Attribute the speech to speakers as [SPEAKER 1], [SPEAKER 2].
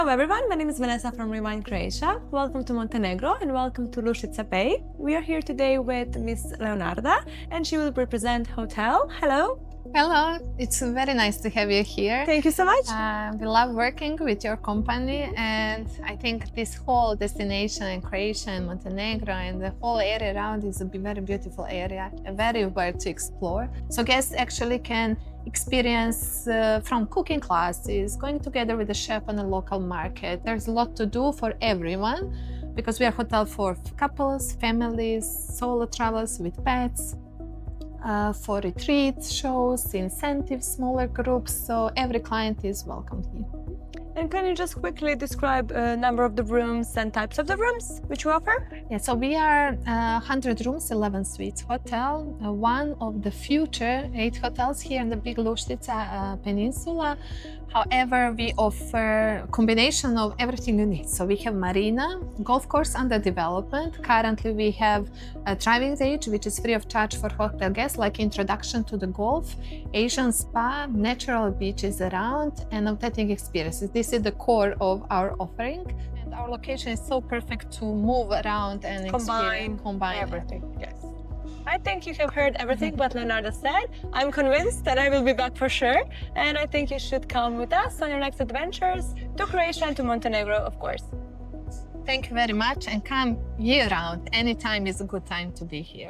[SPEAKER 1] Hello everyone, my name is Vanessa from Remind Croatia. Welcome to Montenegro and welcome to Lušica Bay. We are here today with Miss Leonarda and she will represent hotel. Hello.
[SPEAKER 2] Hello, it's very nice to have you here.
[SPEAKER 1] Thank you so much.
[SPEAKER 2] We love working with your company, and I think this whole destination in Croatia and Montenegro and the whole area around is a very beautiful area, very worth to explore. So guests actually can experience from cooking classes, going together with the chef on a local market. There's a lot to do for everyone because we are a hotel for couples, families, solo travelers with pets. For retreats, shows, incentives, smaller groups, so every client is welcome here.
[SPEAKER 1] And can you just quickly describe a number of the rooms and types of the rooms which you offer?
[SPEAKER 2] Yeah, so we are 100 rooms, 11 suites hotel, one of the future 8 hotels here in the big Lušica Peninsula. However, we offer a combination of everything you need. So we have marina, golf course under development. Currently, we have a driving range, which is free of charge for hotel guests, like introduction to the golf, Asian spa, natural beaches around, and authentic experiences. This is the core of our offering. And our location is so perfect to move around and combine
[SPEAKER 1] everything. Yes. I think you have heard everything what Leonarda said. I'm convinced that I will be back for sure. And I think you should come with us on your next adventures to Croatia and to Montenegro, of course.
[SPEAKER 2] Thank you very much, and come year round. Anytime is a good time to be here.